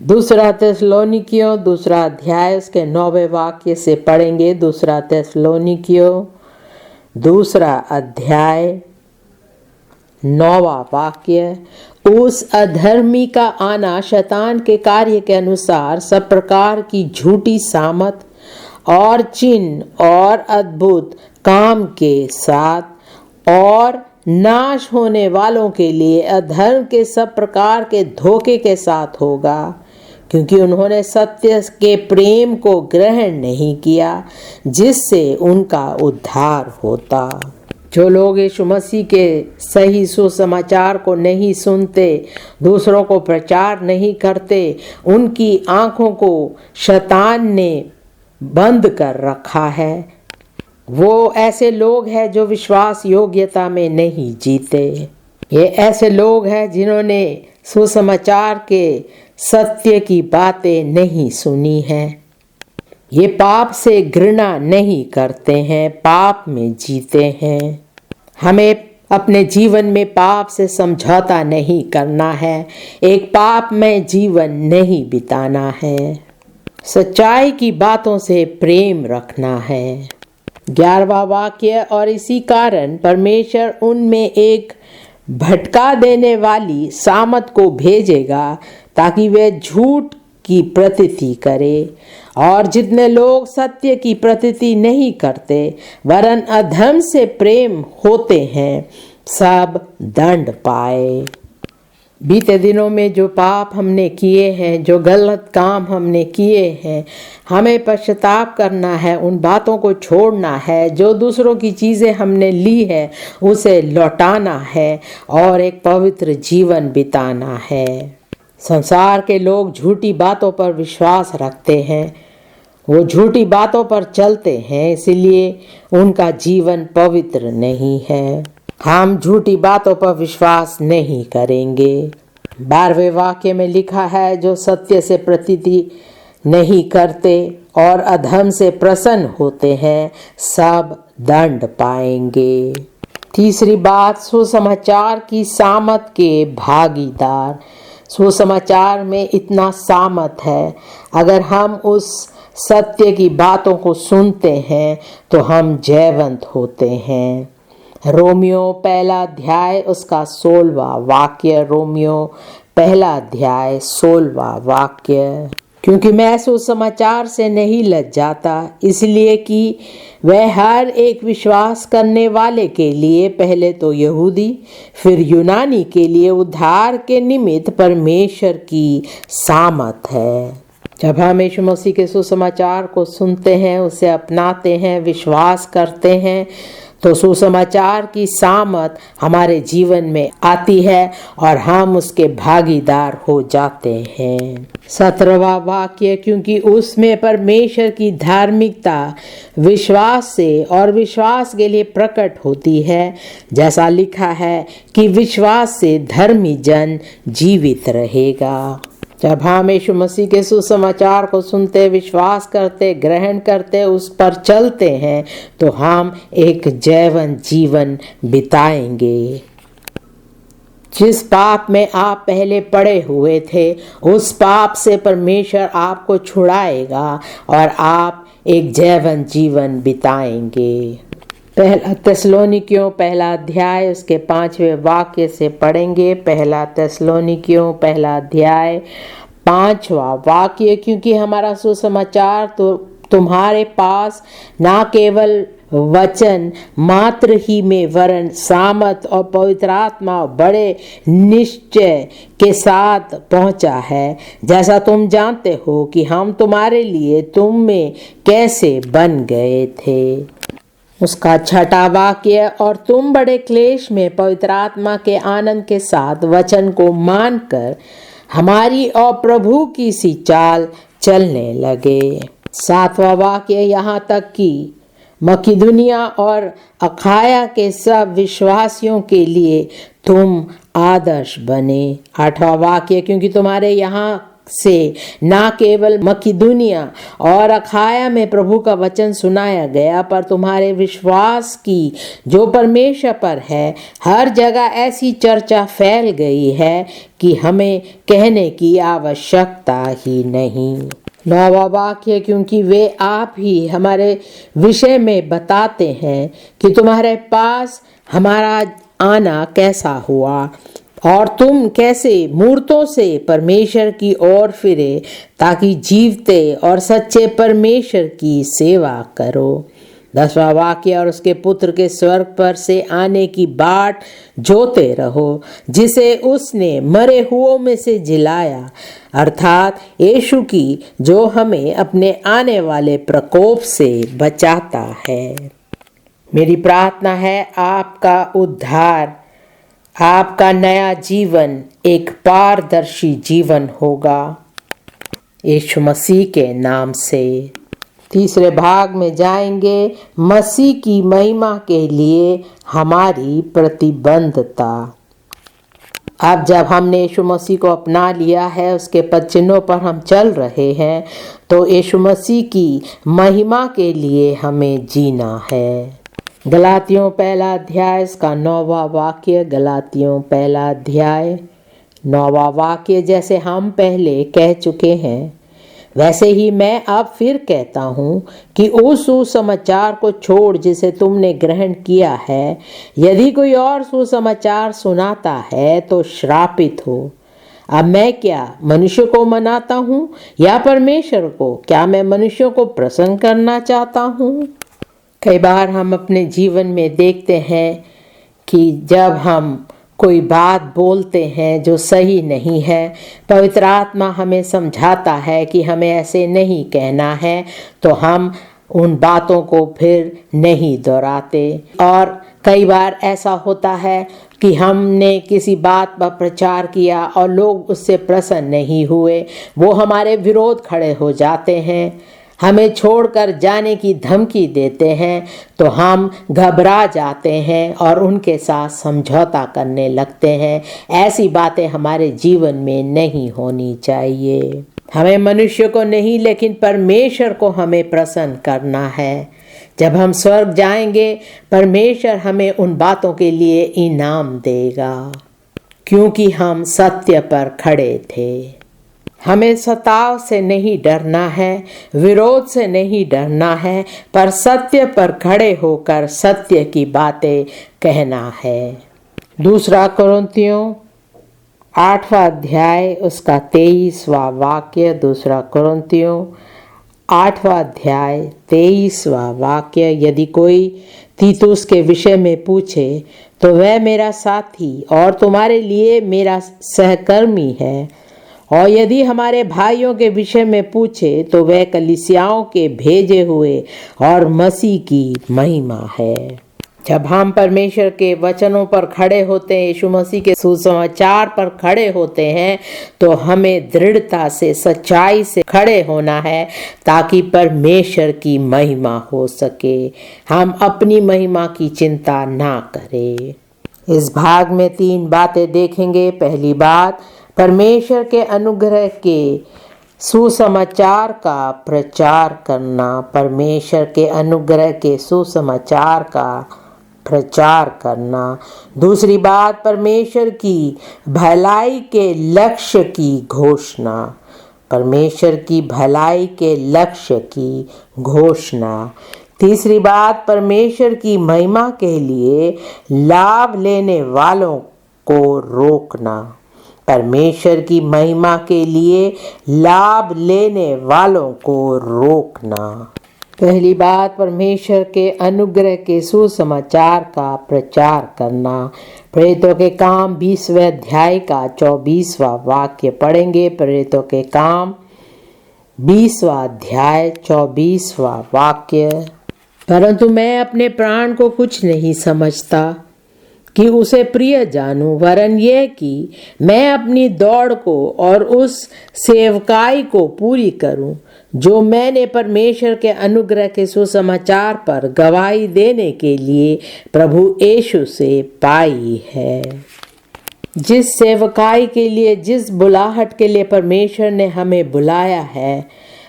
2 थिस्सलुनीकियों 2 अध्याय उसके 9वें वाक्य से पढ़ेंगे। 2 थिस्सलुनीकियों 2 अध्याय 9वां वाक्य। उस अधर्मी का आना शैतान के कार्य के अनुसार सब प्रकार की झूठी सामत और चिन्ह और अद्भुत काम के साथ और नाश होने वालों के लिए अधर्म के सब प्रकार के धोखे के साथ होगा, क्योंकि उन्होंने सत्य के प्रेम को ग्रहण नहीं किया जिससे उनका उद्धार होता। जो लोग यीशु मसीह के सही सुसमाचार को नहीं सुनते, दूसरों को प्रचार नहीं करते, उनकी आंखों को शैतान ने बंद कर रखा है। वो ऐसे लोग हैं जो विश्वास योग्यता में नहीं जीते। ये ऐसे लोग हैं जिन्होंने सुसमाचार के सत्य की बातें नहीं सुनी हैं। ये पाप से घृणा नहीं करते हैं, पाप में जीते हैं। हमें अपने जीवन में पाप से समझौता नहीं करना है, एक पाप में जीवन नहीं बिताना है। सच्चाई की बातों से प्रेम रखना है। 11वां वाक्य। और इसी कारण परमेश्वर उनमें एक भटका देने वाली सामत को भेजेगा ताकि वे झूठ की प्रतीति करे, और जितने लोग सत्य की प्रतीति नहीं करते वरन अधर्म से प्रेम होते हैं, सब दंड पाए। बीते दिनों में जो पाप हमने किए हैं, जो गलत काम हमने किए हैं, हमें पश्चाताप करना है, उन बातों को छोड़ना है। जो दूसरों की चीज़ें हमने ली है उसे लौटाना है और एक पवित्र जीवन बिताना है। संसार के लोग झूठी बातों पर विश्वास रखते हैं, वो झूठी बातों पर चलते हैं, इसलिए उनका जीवन पवित्र नहीं है। हम झूठी बातों पर विश्वास नहीं करेंगे। 12वें वाक्य में लिखा है, जो सत्य से प्रतीति नहीं करते और अधर्म से प्रसन्न होते हैं, सब दंड पाएंगे। तीसरी बात, सुसमाचार की सामत के भागीदार। सुसमाचार में इतना सामत है, अगर हम उस सत्य की बातों को सुनते हैं तो हम जयवंत होते हैं। रोमियो 1 अध्याय उसका 16वां वाक्य। रोमियो 1 अध्याय 16वां वाक्य। क्योंकि मैं सुसमाचार से नहीं लज्जाता, इसलिए कि वह हर एक विश्वास करने वाले के लिए, पहले तो यहूदी फिर यूनानी के लिए उद्धार के निमित्त परमेश्वर की सामत है। जब हम यीशु मसीह के सुसमाचार को सुनते हैं, उसे अपनाते हैं, विश्वास करते हैं, तो सुसमाचार की सामत हमारे जीवन में आती है और हम उसके भागीदार हो जाते हैं। 17वां वाक्य, क्योंकि उसमें परमेश्वर की धार्मिकता विश्वास से और विश्वास के लिए प्रकट होती है, जैसा लिखा है कि विश्वास से धर्मी जन जीवित रहेगा। जब हम यीशु मसीह के सुसमाचार को सुनते, विश्वास करते, ग्रहण करते, उस पर चलते हैं, तो हम एक जैवन जीवन बिताएंगे। जिस पाप में आप पहले पड़े हुए थे, उस पाप से परमेश्वर आपको छुड़ाएगा और आप एक जैवन जीवन बिताएंगे। पहला थिस्सलुनीकियों पहला अध्याय उसके 5वें वाक्य से पढ़ेंगे। पहला थिस्सलुनीकियों पहला अध्याय 5वां वाक्य, क्योंकि हमारा सुसमाचार तो तुम्हारे पास ना केवल वचन मात्र ही में वरन सामर्थ और पवित्र आत्मा बड़े निश्चय के साथ पहुंचा है, जैसा तुम जानते हो कि हम तुम्हारे लिए तुम में कैसे बन गए थे। उसका 6वां वाक्य, और तुम बड़े क्लेश में पवित्र आत्मा के आनंद के साथ वचन को मानकर हमारी और प्रभु की सी चाल चलने लगे। 7वां वाक्य, यहाँ तक कि मकिदुनिया और अखाया के सब विश्वासियों के लिए तुम आदर्श बने। 8वां वाक्य, क्योंकि तुम्हारे यहाँ से ना केवल मकिदुनिया और अखाया में प्रभु का वचन सुनाया गया, पर तुम्हारे विश्वास की जो परमेश्वर पर है हर जगह ऐसी चर्चा फैल गई है कि हमें कहने की आवश्यकता ही नहीं। 9वां वाक्य, क्योंकि वे आप ही हमारे विषय में बताते हैं कि तुम्हारे पास हमारा आना कैसा हुआ और तुम कैसे मूर्तों से परमेश्वर की ओर फिरे, ताकि जीवते और सच्चे परमेश्वर की सेवा करो। 10वां वाक्य, और उसके पुत्र के स्वर्ग पर से आने की बाट जोते रहो, जिसे उसने मरे हुओं में से जिलाया, अर्थात यीशु की, जो हमें अपने आने वाले प्रकोप से बचाता है। मेरी प्रार्थना है आपका उद्धार, आपका नया जीवन एक पारदर्शी जीवन होगा, यीशु मसीह के नाम से। तीसरे भाग में जाएंगे, मसीह की महिमा के लिए हमारी प्रतिबद्धता। अब जब हमने यीशु मसीह को अपना लिया है, उसके पद चिन्हों पर हम चल रहे हैं, तो यीशु मसीह की महिमा के लिए हमें जीना है। गलातियों पहला अध्याय इसका 9वां वाक्य। गलातियों पहला अध्याय 9वां वाक्य, जैसे हम पहले कह चुके हैं वैसे ही मैं अब फिर कहता हूँ कि उस सुसमाचार को छोड़ जिसे तुमने ग्रहण किया है, यदि कोई और सुसमाचार सुनाता है तो श्रापित हो। अब मैं क्या मनुष्य को मनाता हूँ या परमेश्वर को? क्या मैं मनुष्यों को प्रसन्न करना चाहता हूँ? कई बार हम अपने जीवन में देखते हैं कि जब हम कोई बात बोलते हैं जो सही नहीं है, पवित्र आत्मा हमें समझाता है कि हमें ऐसे नहीं कहना है, तो हम उन बातों को फिर नहीं दोहराते। और कई बार ऐसा होता है कि हमने किसी बात पर प्रचार किया और लोग उससे प्रसन्न नहीं हुए, वो हमारे विरोध खड़े हो जाते हैं, हमें छोड़कर जाने की धमकी देते हैं, तो हम घबरा जाते हैं और उनके साथ समझौता करने लगते हैं। ऐसी बातें हमारे जीवन में नहीं होनी चाहिए। हमें मनुष्य को नहीं लेकिन परमेश्वर को हमें प्रसन्न करना है। जब हम स्वर्ग जाएंगे, परमेश्वर हमें उन बातों के लिए इनाम देगा, क्योंकि हम सत्य पर खड़े थे। हमें सताव से नहीं डरना है, विरोध से नहीं डरना है, पर सत्य पर खड़े होकर सत्य की बातें कहना है। दूसरा कुरिन्थियों 8वां अध्याय उसका 23वां वाक्य। दूसरा कुरिन्थियों 8वां अध्याय 23वां वाक्य। यदि कोई तीतुस के विषय में पूछे तो वह मेरा साथी और तुम्हारे लिए मेरा सहकर्मी है, और यदि हमारे भाइयों के विषय में पूछे तो वह कलीसियाओं के भेजे हुए और मसीह की महिमा है। जब हम परमेश्वर के वचनों पर खड़े होते हैं, यीशु मसीह के सुसमाचार पर खड़े होते हैं, तो हमें दृढ़ता से, सच्चाई से खड़े होना है ताकि परमेश्वर की महिमा हो सके। हम अपनी महिमा की चिंता ना करें। इस भाग में 3 बातें देखेंगे। पहली बात, परमेश्वर के अनुग्रह के सुसमाचार का प्रचार करना। परमेश्वर के अनुग्रह के सुसमाचार का प्रचार करना। दूसरी बात, परमेश्वर की भलाई के लक्ष्य की घोषणा। परमेश्वर की भलाई के लक्ष्य की घोषणा। तीसरी बात, परमेश्वर की महिमा के लिए लाभ लेने वालों को रोकना। परमेश्वर की महिमा के लिए लाभ लेने वालों को रोकना। पहली बात, परमेश्वर के अनुग्रह के सुसमाचार का प्रचार करना। प्रेरितों के काम 20वें अध्याय का 24वां वाक्य पढ़ेंगे। प्रेरितों के काम 20वां अध्याय 24वां वाक्य। परंतु मैं अपने प्राण को कुछ नहीं समझता कि उसे प्रिय जानूं, वरन यह कि मैं अपनी दौड़ को और उस सेवकाई को पूरी करूं जो मैंने परमेश्वर के अनुग्रह के सुसमाचार पर गवाही देने के लिए प्रभु यीशु से पाई है। जिस सेवकाई के लिए, जिस बुलाहट के लिए परमेश्वर ने हमें बुलाया है,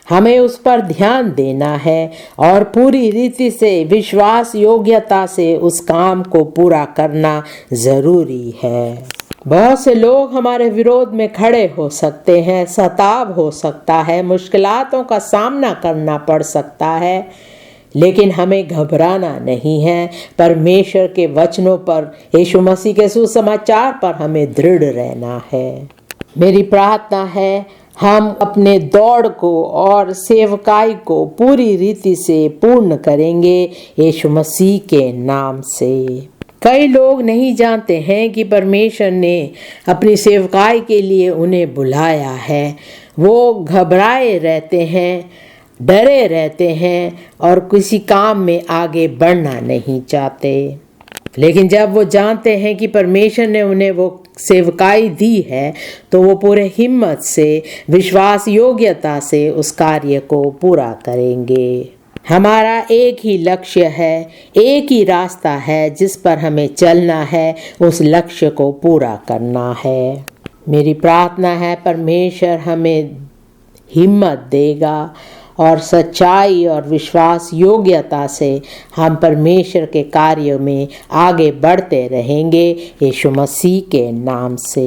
हमें उस पर ध्यान देना है और पूरी रीति से, विश्वास योग्यता से उस काम को पूरा करना जरूरी है। बहुत से लोग हमारे विरोध में खड़े हो सकते हैं, सताव हो सकता है, मुश्किलातों का सामना करना पड़ सकता है, लेकिन हमें घबराना नहीं है। परमेश्वर के वचनों पर, यीशु मसीह के सुसमाचार पर हमें दृढ़ रहना है। मेरी प्रार्थना है हम अपने दौड़ को और सेवकाई को पूरी रीति से पूर्ण करेंगे यीशु मसीह के नाम से। कई लोग नहीं जानते हैं कि परमेश्वर ने अपनी सेवकाई के लिए उन्हें बुलाया है। वो घबराए रहते हैं, डरे रहते हैं और किसी काम में आगे बढ़ना नहीं चाहते। लेकिन जब वो जानते हैं कि परमेश्वर ने उन्हें वो सेवकाई दी है, तो वो पूरे हिम्मत से, विश्वास योग्यता से उस कार्य को पूरा करेंगे। हमारा एक ही लक्ष्य है, एक ही रास्ता है जिस पर हमें चलना है, उस लक्ष्य को पूरा करना है। मेरी प्रार्थना है परमेश्वर हमें हिम्मत देगा और सच्चाई और विश्वास योग्यता से हम परमेश्वर के कार्यों में आगे बढ़ते रहेंगे यीशु मसीह के नाम से।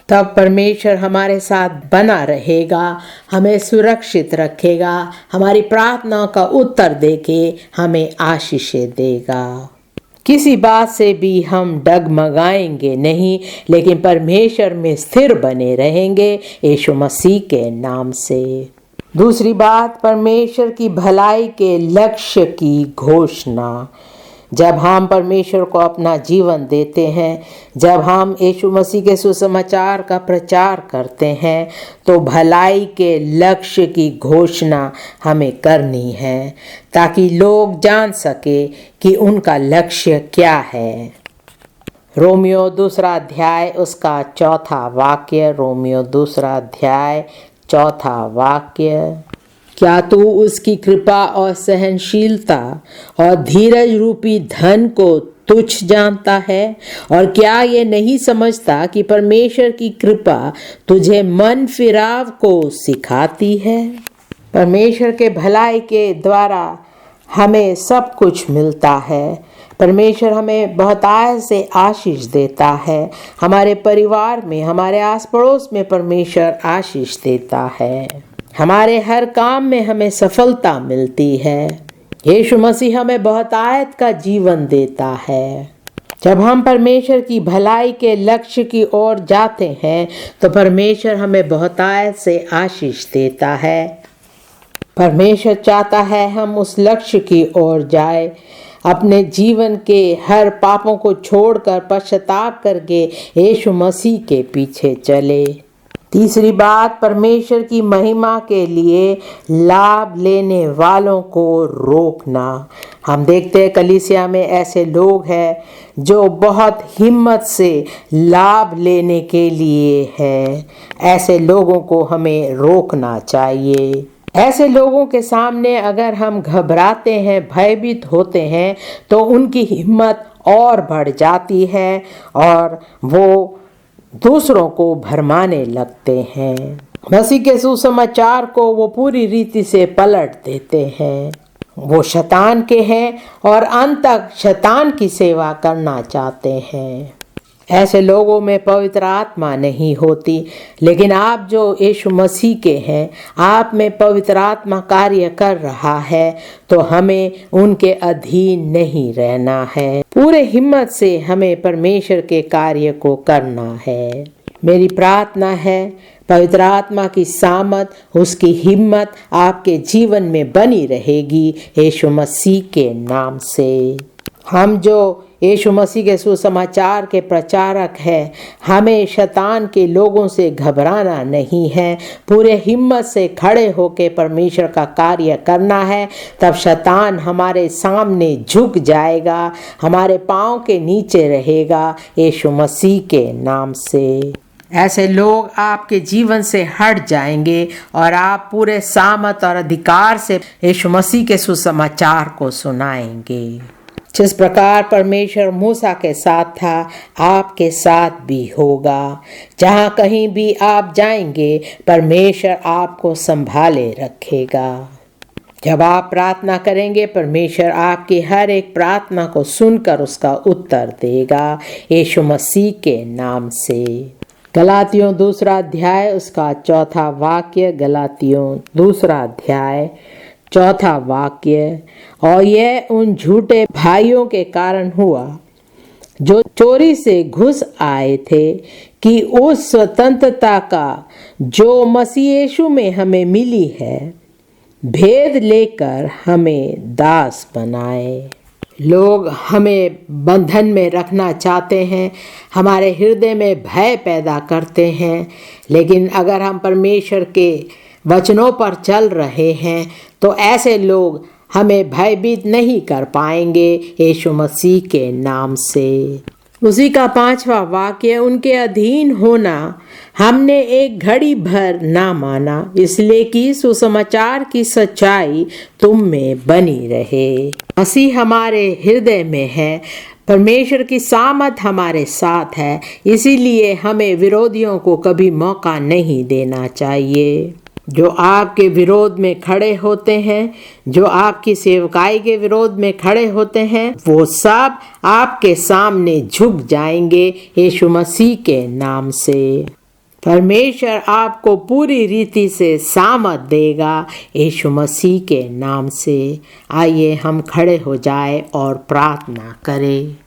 तब परमेश्वर हमारे साथ बना रहेगा, हमें सुरक्षित रखेगा, हमारी प्रार्थनाओं का उत्तर देके हमें आशीषें देगा। किसी बात से भी हम डगमगाएंगे नहीं, लेकिन परमेश्वर में स्थिर बने रहेंगे यीशु मसीह के नाम से। दूसरी बात, परमेश्वर की भलाई के लक्ष्य की घोषणा। जब हम परमेश्वर को अपना जीवन देते हैं, जब हम यीशु मसीह के सुसमाचार का प्रचार करते हैं, तो भलाई के लक्ष्य की घोषणा हमें करनी है ताकि लोग जान सके कि उनका लक्ष्य क्या है। रोमियो 2 अध्याय उसका 4 वाक्य। रोमियो 2 अध्याय 4 वाक्य। क्या तू उसकी कृपा और सहनशीलता और धीरज रूपी धन को तुच्छ जानता है? और क्या ये नहीं समझता कि परमेश्वर की कृपा तुझे मन फिराव को सिखाती है? परमेश्वर के भलाई के द्वारा हमें सब कुछ मिलता है। परमेश्वर हमें बहुतायत से आशीष देता है। हमारे परिवार में, हमारे आस पड़ोस में परमेश्वर आशीष देता है। हमारे हर काम में हमें सफलता मिलती है। यीशु मसीह हमें बहुतायत का जीवन देता है। जब हम परमेश्वर की भलाई के लक्ष्य की ओर जाते हैं, तो परमेश्वर हमें बहुतायत से आशीष देता है। परमेश्वर चाहता है हम उस लक्ष्य की ओर जाए, अपने जीवन के हर पापों को छोड़कर पश्चाताप करके यीशु मसीह के पीछे चले। तीसरी बात, परमेश्वर की महिमा के लिए लाभ लेने वालों को रोकना। हम देखते हैं कलीसिया में ऐसे लोग हैं जो बहुत हिम्मत से लाभ लेने के लिए है। ऐसे लोगों को हमें रोकना चाहिए। ऐसे लोगों के सामने अगर हम घबराते हैं, भयभीत होते हैं, तो उनकी हिम्मत और बढ़ जाती है और वो दूसरों को भरमाने लगते हैं। मसीह के सुसमाचार को वो पूरी रीति से पलट देते हैं। वो शैतान के हैं और अंत तक शैतान की सेवा करना चाहते हैं। ऐसे लोगों में पवित्र आत्मा नहीं होती, लेकिन आप जो यीशु मसीह के हैं, आप में पवित्र आत्मा कार्य कर रहा है, तो हमें उनके अधीन नहीं रहना है। पूरे हिम्मत से हमें परमेश्वर के कार्य को करना है। मेरी प्रार्थना है पवित्र आत्मा की सामत, उसकी हिम्मत आपके जीवन में बनी रहेगी यीशु मसीह के नाम से। हम जो यीशु मसीह के सुसमाचार के प्रचारक हैं, हमें शैतान के लोगों से घबराना नहीं है। पूरे हिम्मत से खड़े होकर परमेश्वर का कार्य करना है। तब शैतान हमारे सामने झुक जाएगा, हमारे पाँव के नीचे रहेगा यीशु मसीह के नाम से। ऐसे लोग आपके जीवन से हट जाएंगे और आप पूरे सामत और अधिकार से यीशु मसीह के सुसमाचार को सुनाएंगे। जिस प्रकार परमेश्वर मूसा के साथ था, आपके साथ भी होगा। जहाँ कहीं भी आप जाएंगे, परमेश्वर आपको संभाले रखेगा। जब आप प्रार्थना करेंगे, परमेश्वर आपकी हर एक प्रार्थना को सुनकर उसका उत्तर देगा यीशु मसीह के नाम से। गलातियों 2 अध्याय उसका 4 वाक्य। गलातियों 2 अध्याय 4 वाक्य। और यह उन झूठे भाइयों के कारण हुआ जो चोरी से घुस आए थे, कि उस स्वतंत्रता का जो मसीह यीशु में हमें मिली है, भेद लेकर हमें दास बनाए। लोग हमें बंधन में रखना चाहते हैं, हमारे हृदय में भय पैदा करते हैं, लेकिन अगर हम परमेश्वर के वचनों पर चल रहे हैं, तो ऐसे लोग हमें भयभीत नहीं कर पाएंगे यीशु मसीह के नाम से। उसी का 5वां वाक्य, उनके अधीन होना हमने एक घड़ी भर ना माना, इसलिए कि सुसमाचार की सच्चाई तुम में बनी रहे। मसीह हमारे हृदय में है, परमेश्वर की सामर्थ हमारे साथ है, इसीलिए हमें विरोधियों को कभी मौका नहीं देना चाहिए। जो आपके विरोध में खड़े होते हैं, जो आपकी सेवकाई के विरोध में खड़े होते हैं, वो सब आपके सामने झुक जाएंगे यीशु मसीह के नाम से। परमेश्वर आपको पूरी रीति से सामर्थ देगा यीशु मसीह के नाम से। आइए हम खड़े हो जाए और प्रार्थना करें।